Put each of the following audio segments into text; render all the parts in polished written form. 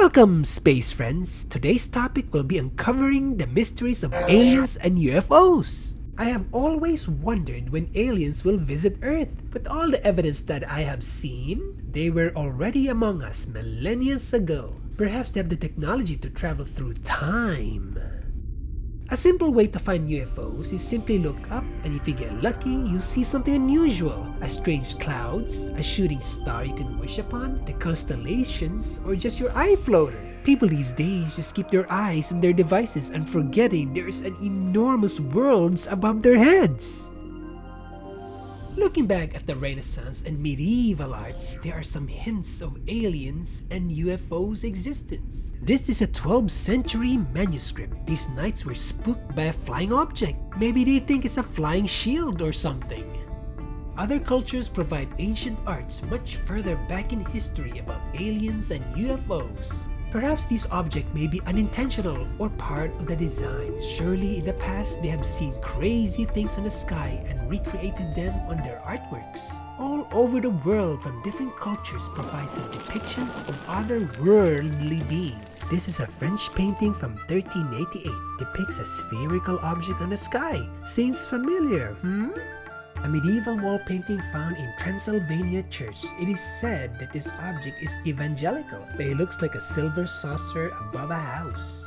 Welcome, space friends! Today's topic will be uncovering the mysteries of aliens and UFOs. I have always wondered when aliens will visit Earth. With all the evidence that I have seen, they were already among us millennia ago. Perhaps they have the technology to travel through time. A simple way to find UFOs is simply look up, and if you get lucky, you see something unusual. A strange clouds, a shooting star you can wish upon, the constellations, or just your eye floater. People these days just keep their eyes on their devices and forgetting there is an enormous worlds above their heads. Looking back at the Renaissance and medieval arts, there are some hints of aliens and UFOs' existence. This is a 12th century manuscript. These knights were spooked by a flying object. Maybe they think it's a flying shield or something. Other cultures provide ancient arts much further back in history about aliens and UFOs. Perhaps these objects may be unintentional or part of the design. Surely in the past they have seen crazy things in the sky and recreated them on their artworks. All over the world from different cultures provide some depictions of otherworldly beings. This is a French painting from 1388. Depicts a spherical object on the sky. Seems familiar, A medieval wall painting found in Transylvania Church. It is said that this object is evangelical, but it looks like a silver saucer above a house.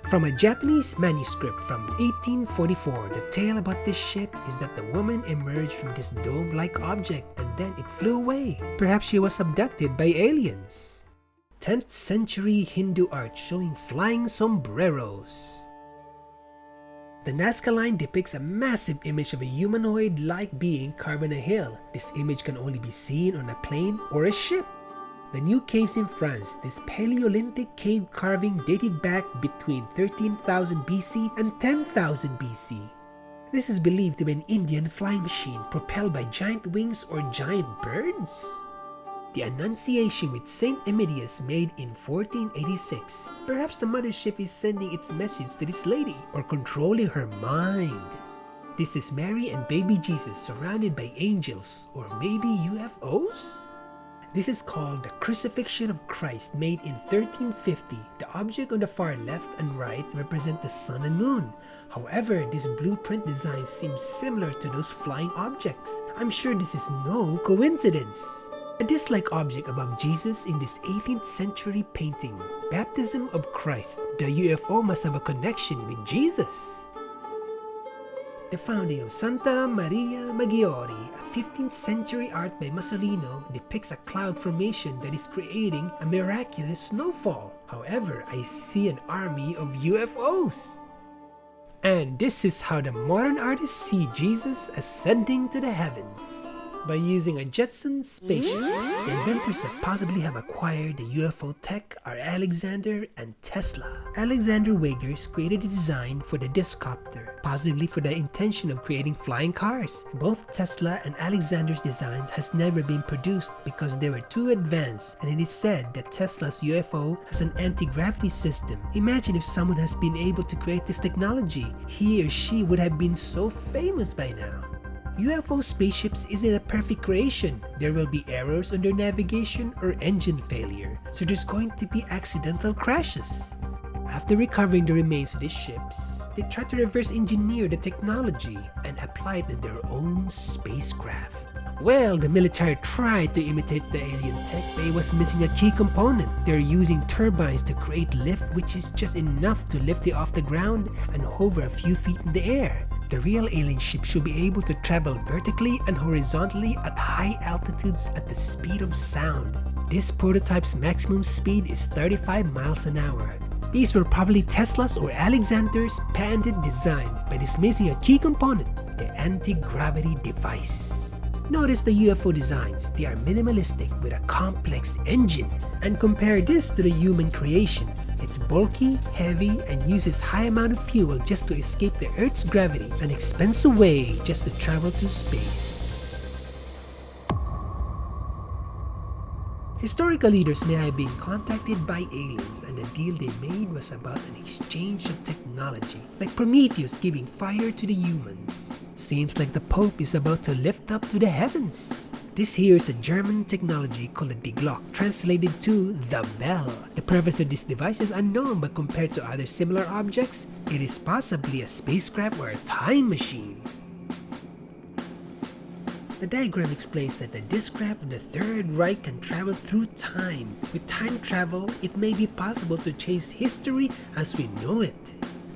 From a Japanese manuscript from 1844, the tale about this ship is that the woman emerged from this dome-like object and then it flew away. Perhaps she was abducted by aliens. 10th century Hindu art showing flying sombreros. The Nazca line depicts a massive image of a humanoid-like being carved on a hill. This image can only be seen on a plane or a ship. The new caves in France. This Paleolithic cave carving dated back between 13,000 BC and 10,000 BC. This is believed to be an Indian flying machine propelled by giant wings or giant birds. The Annunciation with Saint Emilius made in 1486. Perhaps the mothership is sending its message to this lady or controlling her mind. This is Mary and baby Jesus surrounded by angels or maybe UFOs? This is called the Crucifixion of Christ made in 1350. The object on the far left and right represent the sun and moon. However, this blueprint design seems similar to those flying objects. I'm sure this is no coincidence. A disc-like object above Jesus in this 18th century painting. Baptism of Christ. The UFO must have a connection with Jesus. The founding of Santa Maria Maggiore, a 15th century art by Mussolino, depicts a cloud formation that is creating a miraculous snowfall. However, I see an army of UFOs. And this is how the modern artists see Jesus ascending to the heavens. By using a Jetson spaceship. The inventors that possibly have acquired the UFO tech are Alexander and Tesla. Alexander Wagers created a design for the discopter, possibly for the intention of creating flying cars. Both Tesla and Alexander's designs has never been produced because they were too advanced, and it is said that Tesla's UFO has an anti-gravity system. Imagine if someone has been able to create this technology. He or she would have been so famous by now. UFO spaceships isn't a perfect creation. There will be errors on their navigation or engine failure, so there's going to be accidental crashes. After recovering the remains of these ships, they try to reverse engineer the technology and apply it in their own spacecraft. Well, the military tried to imitate the alien tech, but it was missing a key component. They're using turbines to create lift, which is just enough to lift it off the ground and hover a few feet in the air. The real alien ship should be able to travel vertically and horizontally at high altitudes at the speed of sound. This prototype's maximum speed is 35 miles an hour. These were probably Tesla's or Alexander's patented design by dismissing a key component, the anti-gravity device. Notice the UFO designs. They are minimalistic with a complex engine. And compare this to the human creations. It's bulky, heavy, and uses high amount of fuel just to escape the Earth's gravity, an expensive way just to travel to space. Historical leaders may have been contacted by aliens, and the deal they made was about an exchange of technology, like Prometheus giving fire to the humans. Seems like the Pope is about to lift up to the heavens. This here is a German technology called the Glock, translated to the bell. The purpose of this device is unknown, but compared to other similar objects, it is possibly a spacecraft or a time machine. The diagram explains that the discraft of the Third Reich can travel through time. With time travel, it may be possible to change history as we know it.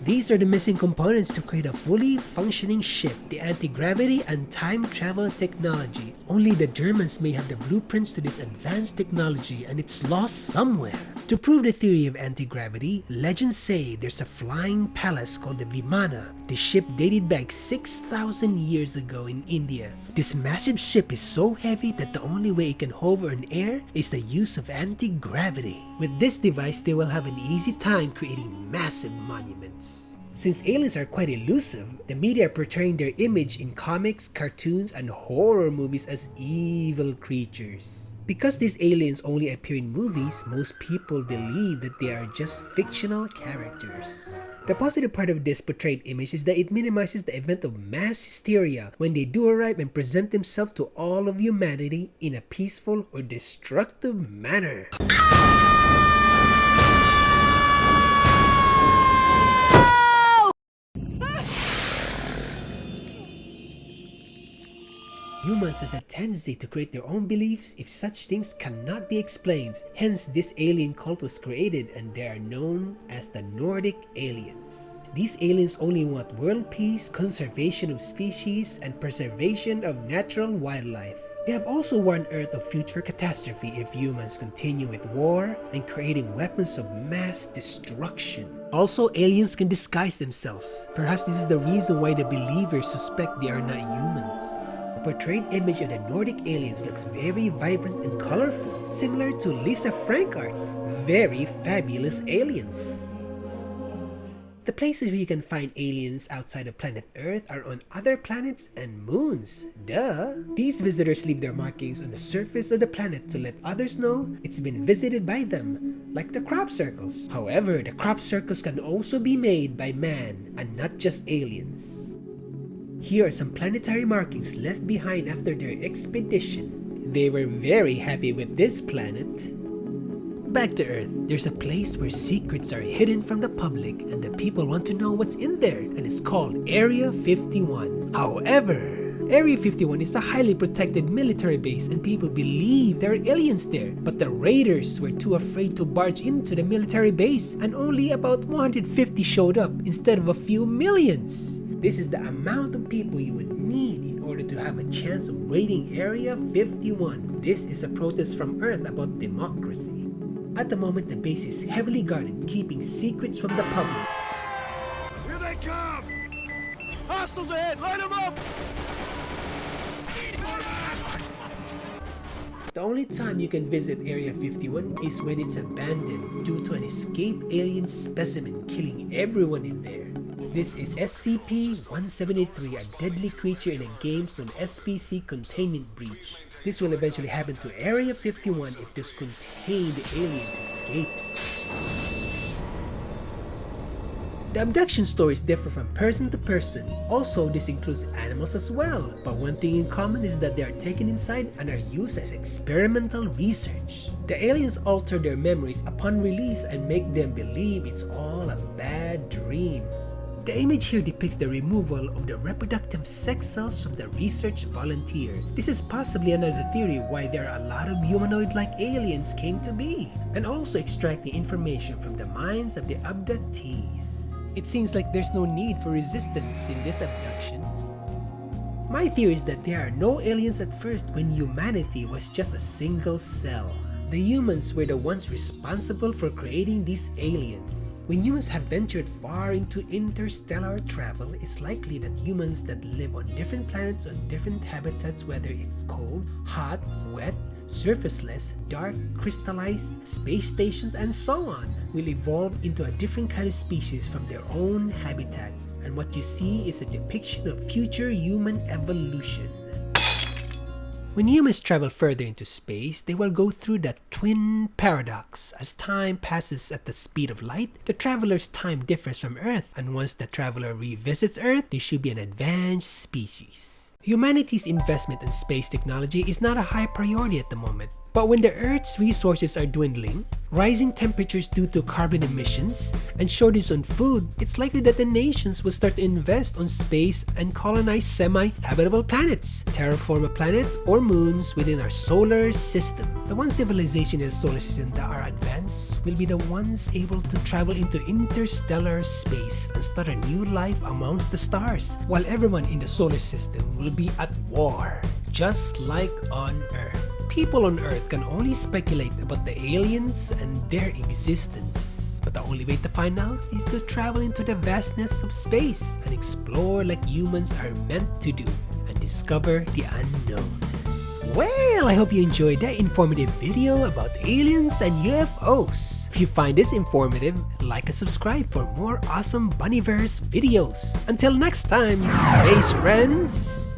These are the missing components to create a fully functioning ship, the anti-gravity and time travel technology. Only the Germans may have the blueprints to this advanced technology, and it's lost somewhere. To prove the theory of anti-gravity, legends say there's a flying palace called the Vimana. The ship dated back 6,000 years ago in India. This massive ship is so heavy that the only way it can hover in air is the use of anti-gravity. With this device, they will have an easy time creating massive monuments. Since aliens are quite elusive, the media are portraying their image in comics, cartoons, and horror movies as evil creatures. Because these aliens only appear in movies, most people believe that they are just fictional characters. The positive part of this portrayed image is that it minimizes the event of mass hysteria when they do arrive and present themselves to all of humanity in a peaceful or destructive manner. Humans has a tendency to create their own beliefs if such things cannot be explained. Hence, this alien cult was created, and they are known as the Nordic aliens. These aliens only want world peace, conservation of species, and preservation of natural wildlife. They have also warned Earth of future catastrophe if humans continue with war and creating weapons of mass destruction. Also, aliens can disguise themselves. Perhaps this is the reason why the believers suspect they are not humans. The portrayed image of the Nordic aliens looks very vibrant and colorful, similar to Lisa Frank art. Very fabulous aliens. The places where you can find aliens outside of planet Earth are on other planets and moons. Duh! These visitors leave their markings on the surface of the planet to let others know it's been visited by them, like the crop circles. However, the crop circles can also be made by man and not just aliens. Here are some planetary markings left behind after their expedition. They were very happy with this planet. Back to Earth, there's a place where secrets are hidden from the public and the people want to know what's in there, and it's called Area 51. However, Area 51 is a highly protected military base and people believe there are aliens there, but the raiders were too afraid to barge into the military base, and only about 150 showed up instead of a few millions. This is the amount of people you would need in order to have a chance of raiding Area 51. This is a protest from Earth about democracy. At the moment, the base is heavily guarded, keeping secrets from the public. Here they come! Hostiles ahead! Light them up! The only time you can visit Area 51 is when it's abandoned due to an escaped alien specimen killing everyone in there. This is SCP-173, a deadly creature in a game called SPC Containment Breach. This will eventually happen to Area 51 if this contained aliens escapes. The abduction stories differ from person to person. Also, this includes animals as well. But one thing in common is that they are taken inside and are used as experimental research. The aliens alter their memories upon release and make them believe it's all a bad dream. The image here depicts the removal of the reproductive sex cells from the research volunteer. This is possibly another theory why there are a lot of humanoid-like aliens came to be, and also extracting information from the minds of the abductees. It seems like there's no need for resistance in this abduction. My theory is that there are no aliens at first when humanity was just a single cell. The humans were the ones responsible for creating these aliens. When humans have ventured far into interstellar travel, it's likely that humans that live on different planets on different habitats, whether it's cold, hot, wet, surfaceless, dark, crystallized, space stations, and so on, will evolve into a different kind of species from their own habitats. And what you see is a depiction of future human evolution. When humans travel further into space, they will go through the twin paradox. As time passes at the speed of light, the traveler's time differs from Earth, and once the traveler revisits Earth, they should be an advanced species. Humanity's investment in space technology is not a high priority at the moment. But when the Earth's resources are dwindling, rising temperatures due to carbon emissions, and shortage on food, it's likely that the nations will start to invest on space and colonize semi-habitable planets, terraform a planet or moons within our solar system. The one civilization in the solar system that are advanced will be the ones able to travel into interstellar space and start a new life amongst the stars, while everyone in the solar system will be at war, just like on Earth. People on Earth can only speculate about the aliens and their existence, but the only way to find out is to travel into the vastness of space and explore like humans are meant to do and discover the unknown. Well, I hope you enjoyed that informative video about aliens and UFOs. If you find this informative, like and subscribe for more awesome Buniverse videos. Until next time, space friends!